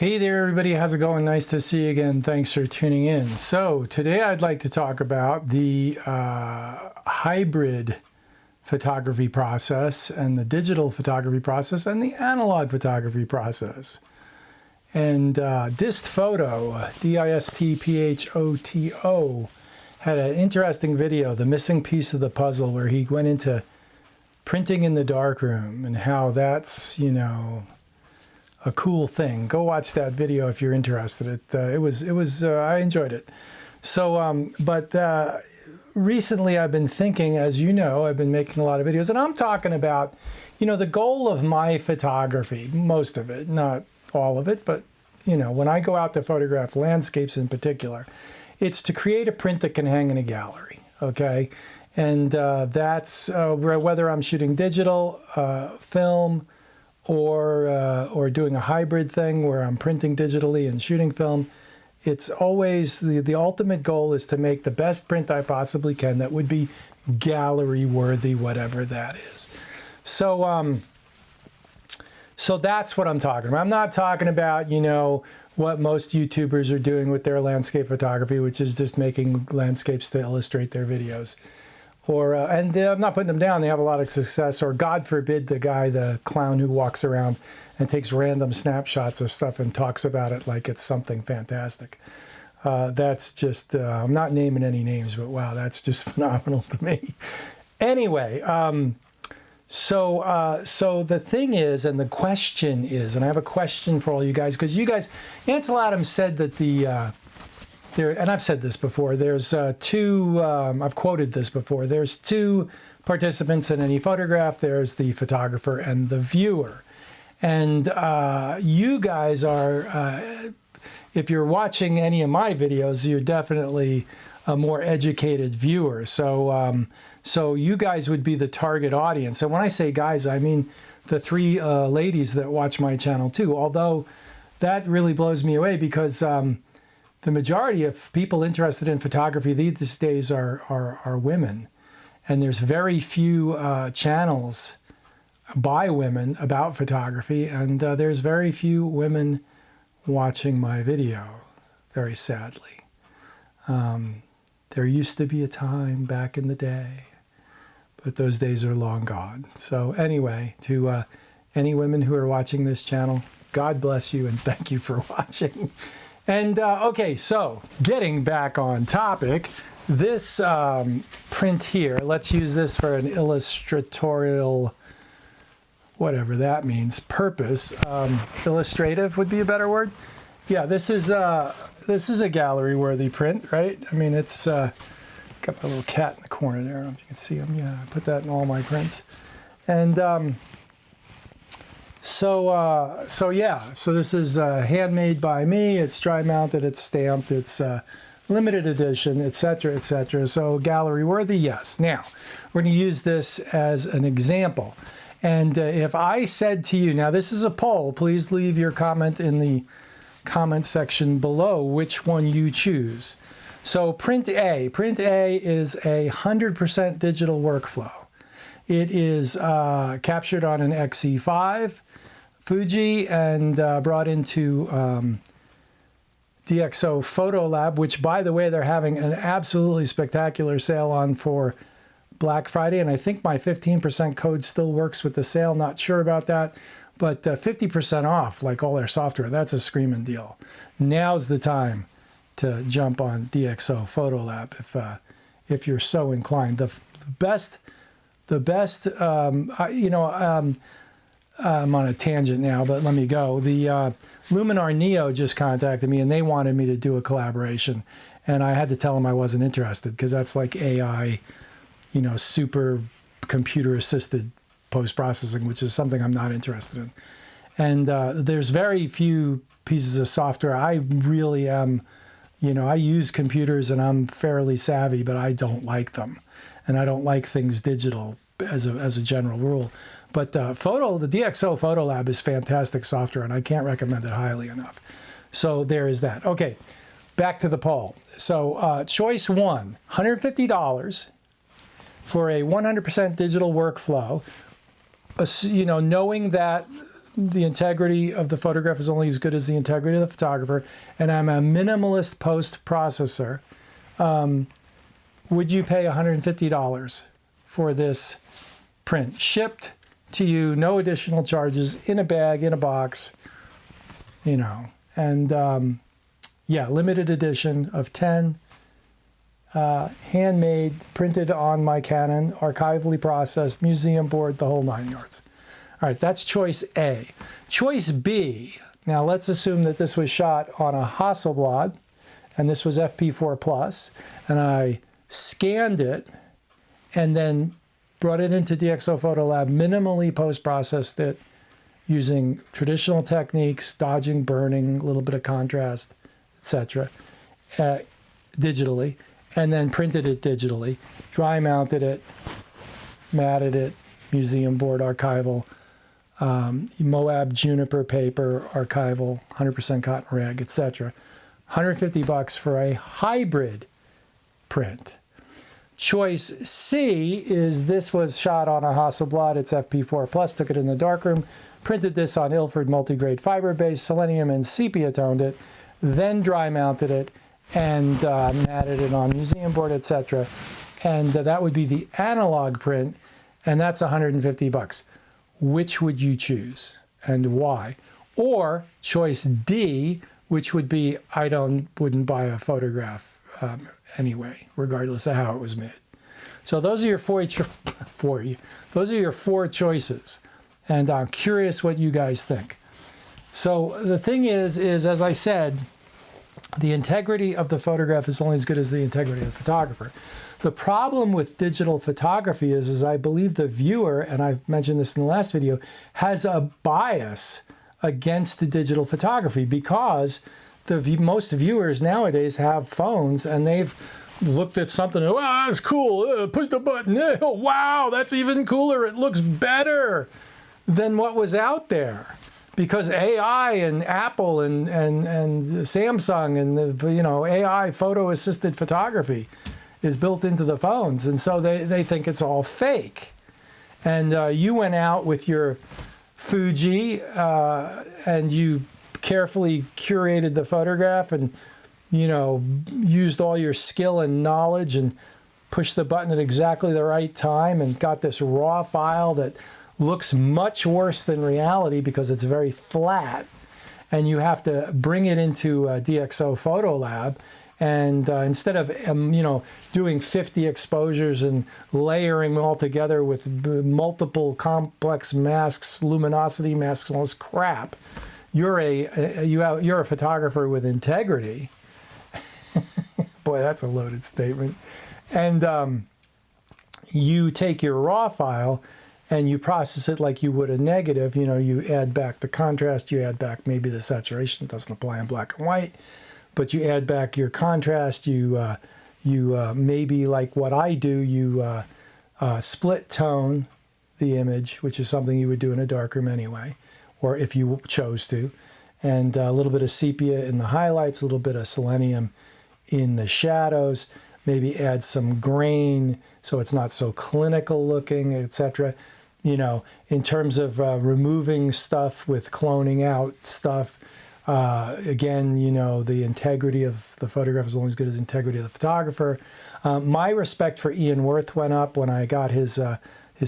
Hey there everybody, how's it going? Nice to see you again. Thanks for tuning in. So today I'd like to talk about the hybrid photography process and the digital photography process and the analog photography process. And Dist Photo, D-I-S-T-P-H-O-T-O, had an interesting video, The Missing Piece of the Puzzle, where he went into printing in the darkroom and how that's, you know, a cool thing. Go watch that video if you're interested. I enjoyed it. So, recently I've been thinking, as you know, I've been making a lot of videos, and I'm talking about, you know, the goal of my photography, most of it, not all of it, but, you know, when I go out to photograph landscapes in particular, it's to create a print that can hang in a gallery, okay? And that's whether I'm shooting digital, film, or doing a hybrid thing where I'm printing digitally and shooting film. It's always the ultimate goal is to make the best print I possibly can that would be gallery worthy, whatever that is. So so that's what I'm talking about. I'm not talking about, you know, what most YouTubers are doing with their landscape photography, which is just making landscapes to illustrate their videos. Or, and I'm not putting them down, they have a lot of success. Or God forbid the clown who walks around and takes random snapshots of stuff and talks about it like it's something fantastic. That's just, I'm not naming any names, but wow, that's just phenomenal to me. Anyway, so the thing is, and the question is, and I have a question for all you guys, because you guys, Ansel Adams said that and I've said this before, there's I've quoted this before, there's two participants in any photograph. There's the photographer and the viewer. And you guys are, if you're watching any of my videos, you're definitely a more educated viewer. So, so you guys would be the target audience. And when I say guys, I mean the three ladies that watch my channel too, although that really blows me away because the majority of people interested in photography these days are women, and there's very few channels by women about photography, and there's very few women watching my video, very sadly. There used to be a time back in the day, but those days are long gone. So anyway, to any women who are watching this channel, God bless you and thank you for watching. And okay, so getting back on topic, this print here, let's use this for an illustratorial, whatever that means, purpose. Illustrative would be a better word. Yeah, this is a gallery-worthy print, right? I mean, it's got my little cat in the corner there. I don't know if you can see him. Yeah, I put that in all my prints. And so yeah, so this is handmade by me, it's dry mounted, it's stamped, it's limited edition, etc., etc. So gallery worthy, yes. Now, we're going to use this as an example. And if I said to you, now this is a poll, please leave your comment in the comment section below which one you choose. So print A is a 100% digital workflow. It is captured on an X-E5, Fuji, and brought into DxO Photo Lab, which, by the way, they're having an absolutely spectacular sale on for Black Friday, and I think my 15% code still works with the sale. Not sure about that, but 50% off, like all their software. That's a screaming deal. Now's the time to jump on DxO Photo Lab if you're so inclined. The best, you know. I'm on a tangent now, but let me go. The Luminar Neo just contacted me, and they wanted me to do a collaboration. And I had to tell them I wasn't interested, because that's like AI, you know, super computer-assisted post-processing, which is something I'm not interested in. And there's very few pieces of software. I really am, you know, I use computers, and I'm fairly savvy, but I don't like them. And I don't like things digital as a general rule. But the DxO Photo Lab is fantastic software, and I can't recommend it highly enough. So there is that. Okay, back to the poll. So choice one, $150 for a 100% digital workflow, you know, knowing that the integrity of the photograph is only as good as the integrity of the photographer, and I'm a minimalist post-processor, would you pay $150 for this print? Shipped to you, no additional charges, in a bag, in a box, you know. And yeah, limited edition of 10, handmade, printed on my Canon, archivally processed, museum board, the whole 9 yards. All right, that's choice A. Choice B, now let's assume that this was shot on a Hasselblad, and this was FP4 Plus, and I scanned it and then brought it into DxO Photo Lab, minimally post-processed it using traditional techniques, dodging, burning, a little bit of contrast, etc., digitally, and then printed it digitally, dry mounted it, matted it, museum board, archival, Moab juniper paper, archival, 100% cotton rag, etc. $150 for a hybrid print. Choice C is this was shot on a Hasselblad, it's FP4 Plus, took it in the darkroom, printed this on Ilford multigrade fiber base, selenium and sepia toned it, then dry mounted it and matted it on museum board, etc. And that would be the analog print, and that's $150. Which would you choose and why? Or choice D, which would be I wouldn't buy a photograph anyway, regardless of how it was made. So those are your those are your four choices, and I'm curious what you guys think. So the thing is as I said, the integrity of the photograph is only as good as the integrity of the photographer. The problem with digital photography is I believe the viewer, and I've mentioned this in the last video, has a bias against the digital photography because most viewers nowadays have phones and they've looked at something, oh, that's cool, push the button, oh, wow, that's even cooler, it looks better than what was out there. Because AI and Apple and Samsung and the, you know, AI photo-assisted photography is built into the phones, and so they think it's all fake. And you went out with your Fuji and you carefully curated the photograph and, you know, used all your skill and knowledge and pushed the button at exactly the right time and got this raw file that looks much worse than reality because it's very flat, and you have to bring it into DxO Photo Lab, and instead of you know, doing 50 exposures and layering them all together with multiple complex masks, luminosity masks, all this crap, you're a photographer with integrity. Boy, that's a loaded statement. And you take your raw file and you process it like you would a negative. You know, you add back the contrast, you add back maybe the saturation, doesn't apply in black and white, but you add back your contrast, you maybe like what I do, you split tone the image, which is something you would do in a darkroom anyway, or if you chose to, and a little bit of sepia in the highlights, a little bit of selenium in the shadows, maybe add some grain so it's not so clinical looking, etc. You know, in terms of removing stuff with cloning out stuff, again, you know, the integrity of the photograph is only as good as the integrity of the photographer. My respect for Ian Worth went up when I got his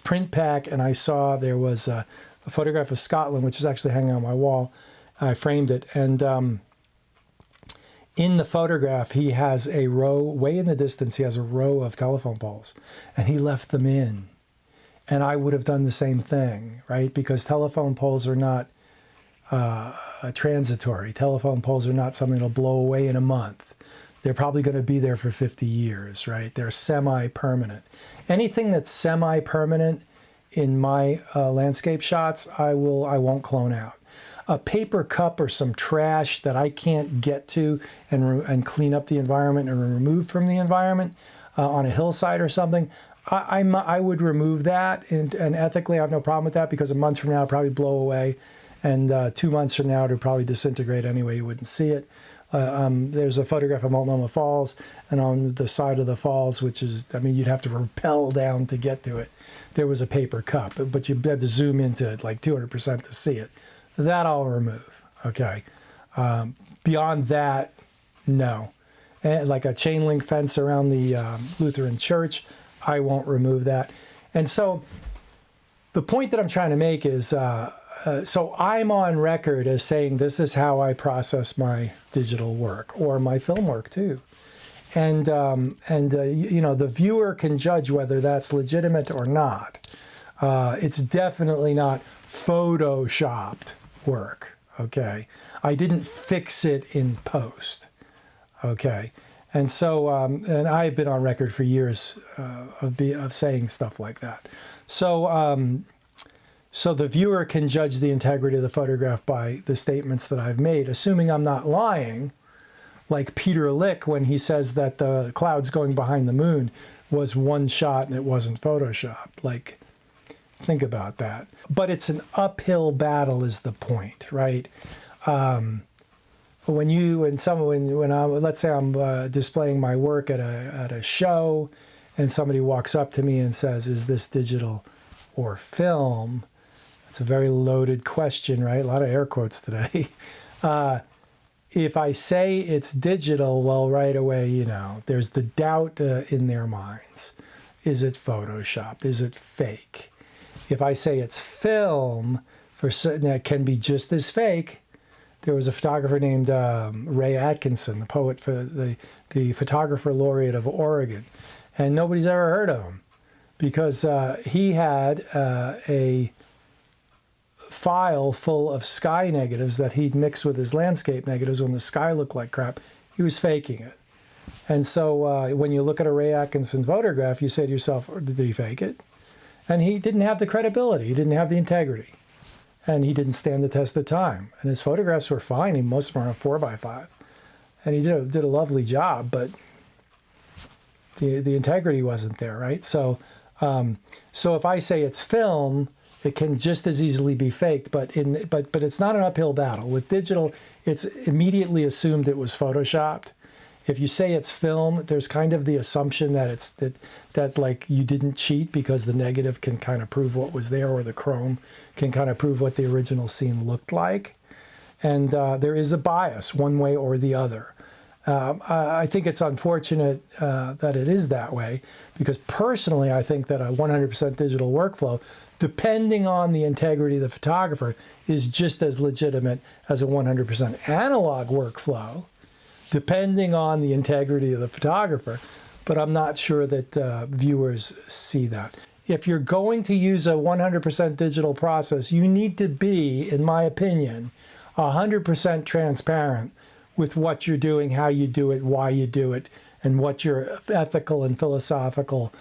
print pack and I saw there was a photograph of Scotland, which is actually hanging on my wall. I framed it, and in the photograph, he has a row, way in the distance, he has a row of telephone poles, and he left them in. And I would have done the same thing, right? Because telephone poles are not transitory. Telephone poles are not something that'll blow away in a month. They're probably going to be there for 50 years, right? They're semi-permanent. Anything that's semi-permanent in my landscape shots, I won't clone out. A paper cup or some trash that I can't get to and clean up the environment and remove from the environment on a hillside or something, I would remove that, and ethically I have no problem with that because a month from now it'll probably blow away, and 2 months from now it'll probably disintegrate anyway, you wouldn't see it. there's a photograph of Multnomah Falls, and on the side of the falls, which is, I mean, you'd have to rappel down to get to it, there was a paper cup, but you had to zoom into it like 200% to see it. That I'll remove, okay? Beyond that, no. And like a chain link fence around the Lutheran church, I won't remove that. And so the point that I'm trying to make is, so I'm on record as saying this is how I process my digital work, or my film work too. And you know, the viewer can judge whether that's legitimate or not. It's definitely not photoshopped work, okay? I didn't fix it in post, okay? And so, and I've been on record for years of saying stuff like that. So, so the viewer can judge the integrity of the photograph by the statements that I've made, assuming I'm not lying, like Peter Lick when he says that the clouds going behind the moon was one shot and it wasn't photoshopped. Like, think about that. But it's an uphill battle is the point, right? When let's say I'm displaying my work at a show, and somebody walks up to me and says, "Is this digital or film?" It's a very loaded question, right? A lot of air quotes today. If I say it's digital, well, right away, you know, there's the doubt in their minds. Is it photoshopped? Is it fake? If I say it's film, for certain, that can be just as fake. There was a photographer named Ray Atkinson, the poet for the photographer laureate of Oregon, and nobody's ever heard of him because he had a file full of sky negatives that he'd mixed with his landscape negatives when the sky looked like crap. He was faking it. And so when you look at a Ray Atkinson photograph, you say to yourself, did he fake it? And he didn't have the credibility. He didn't have the integrity. And he didn't stand the test of time. And his photographs were fine. Most of them are on a 4x5. And he did a lovely job, but the integrity wasn't there, right? So, so if I say it's film, it can just as easily be faked, but it's not an uphill battle. With digital, it's immediately assumed it was photoshopped. If you say it's film, there's kind of the assumption that it's that like you didn't cheat because the negative can kind of prove what was there, or the chrome can kind of prove what the original scene looked like. And there is a bias one way or the other. I think it's unfortunate that it is that way, because personally I think that a 100% digital workflow, depending on the integrity of the photographer, is just as legitimate as a 100% analog workflow, depending on the integrity of the photographer. But I'm not sure that viewers see that. If you're going to use a 100% digital process, you need to be, in my opinion, 100% transparent with what you're doing, how you do it, why you do it, and what your ethical and philosophical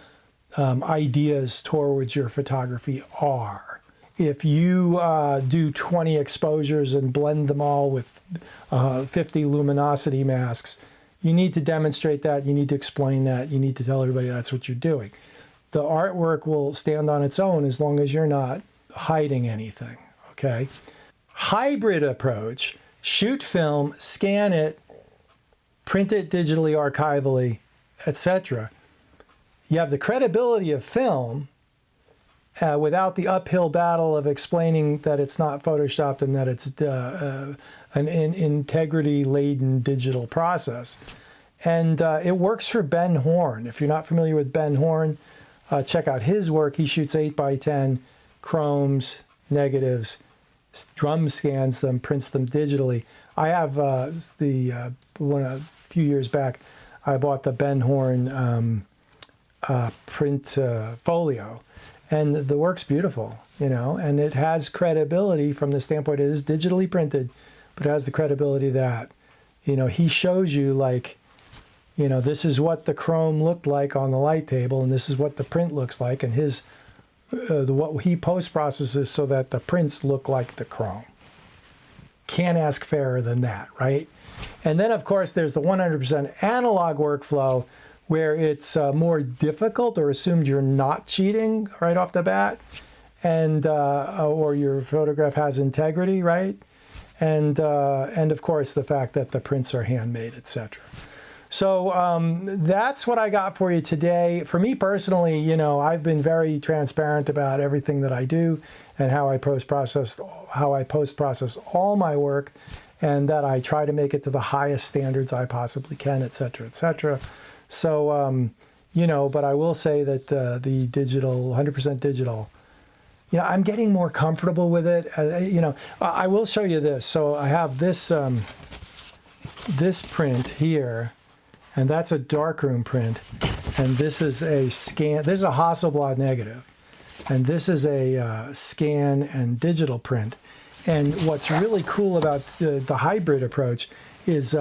ideas towards your photography are. If you do 20 exposures and blend them all with 50 luminosity masks, you need to demonstrate that, you need to explain that, you need to tell everybody that's what you're doing. The artwork will stand on its own as long as you're not hiding anything, okay? Hybrid approach: shoot film, scan it, print it digitally, archivally, etc. You have the credibility of film without the uphill battle of explaining that it's not photoshopped and that it's an integrity-laden digital process. And it works for Ben Horn. If you're not familiar with Ben Horn, check out his work. He shoots 8x10, chromes, negatives, drum scans them, prints them digitally. I have a few years back, I bought the Ben Horn print folio, and the work's beautiful, you know, and it has credibility from the standpoint it is digitally printed, but it has the credibility that, you know, he shows you, like, you know, this is what the chrome looked like on the light table, and this is what the print looks like, and his what he post-processes so that the prints look like the chrome. Can't ask fairer than that, right? And then, of course, there's the 100% analog workflow, where it's more difficult, or assumed you're not cheating right off the bat, and or your photograph has integrity, right? and of course the fact that the prints are handmade, etc. So that's what I got for you today. For me personally, you know, I've been very transparent about everything that I do and how I post-process all my work, and that I try to make it to the highest standards I possibly can, etc., etc. So, you know, but I will say that the digital, 100% digital, you know, I'm getting more comfortable with it. You know, I will show you this. So I have this this print here, and that's a darkroom print, and this is a scan. This is a Hasselblad negative, and this is a scan and digital print. And what's really cool about the hybrid approach is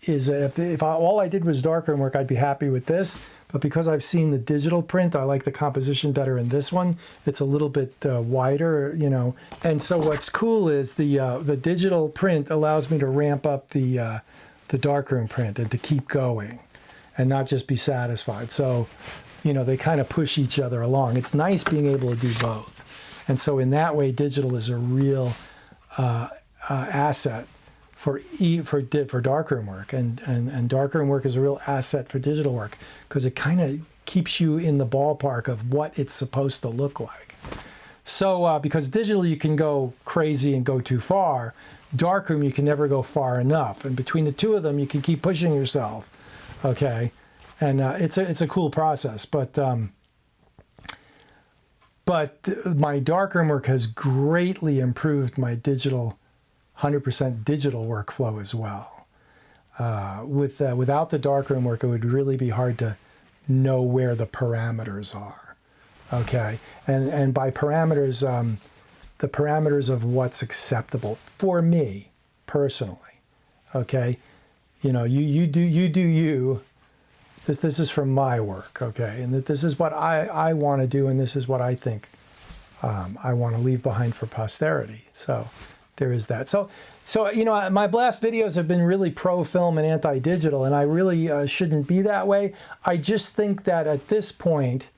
if all I did was darkroom work, I'd be happy with this. But because I've seen the digital print, I like the composition better in this one. It's a little bit wider, you know. And so what's cool is the digital print allows me to ramp up the darkroom print and to keep going and not just be satisfied. So, you know, they kind of push each other along. It's nice being able to do both. And so in that way, digital is a real asset for darkroom work, and darkroom work is a real asset for digital work because it kind of keeps you in the ballpark of what it's supposed to look like. So because digital you can go crazy and go too far, darkroom you can never go far enough, and between the two of them you can keep pushing yourself. Okay, and it's a cool process, but my darkroom work has greatly improved my digital, 100% digital workflow as well. Without the darkroom work, it would really be hard to know where the parameters are. Okay, and by parameters, the parameters of what's acceptable for me personally. Okay, you know, you do you. This is from my work, okay? And this is what I want to do, and this is what I think I want to leave behind for posterity. So there is that. So you know, my blast videos have been really pro-film and anti-digital, and I really shouldn't be that way. I just think that at this point,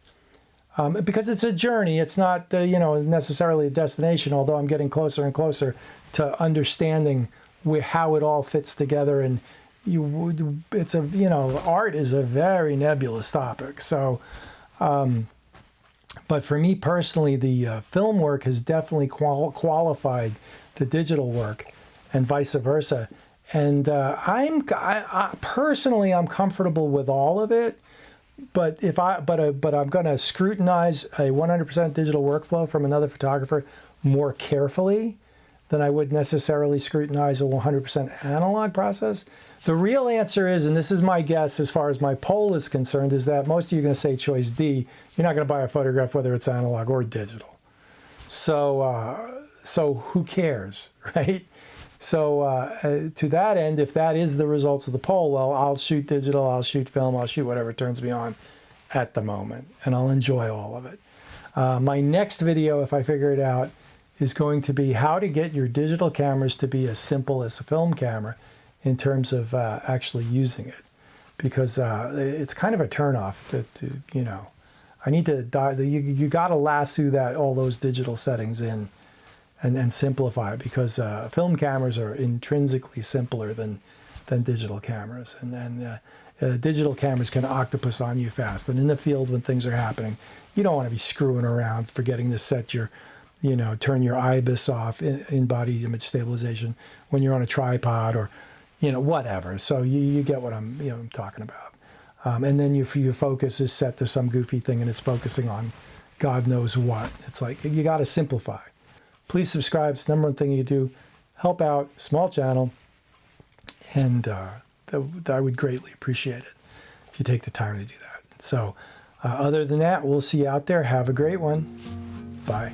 because it's a journey, it's not you know, necessarily a destination, although I'm getting closer and closer to understanding how it all fits together. And it's a, you know, art is a very nebulous topic. So, but for me personally, the film work has definitely qualified the digital work, and vice versa. And I personally, I'm comfortable with all of it. But but I'm going to scrutinize a 100% digital workflow from another photographer more carefully than I would necessarily scrutinize a 100% analog process. The real answer is, and this is my guess as far as my poll is concerned, is that most of you are going to say choice D. You're not going to buy a photograph whether it's analog or digital. So, so who cares, right? So to that end, if that is the results of the poll, well, I'll shoot digital, I'll shoot film, I'll shoot whatever turns me on at the moment, and I'll enjoy all of it. My next video, if I figure it out, is going to be how to get your digital cameras to be as simple as a film camera in terms of actually using it, because it's kind of a turnoff to you know, I need to you got to lasso all those digital settings in and simplify it, because film cameras are intrinsically simpler than digital cameras, and digital cameras can octopus on you fast. And in the field, when things are happening, you don't want to be screwing around, forgetting to set your, you know, turn your IBIS off in body image stabilization when you're on a tripod, or, you know, whatever. So you get what I'm talking about. And then your focus is set to some goofy thing and it's focusing on God knows what. It's like, you got to simplify. Please subscribe. It's the #1 thing you do. Help out, small channel, and I would greatly appreciate it if you take the time to do that. So other than that, we'll see you out there. Have a great one. Bye.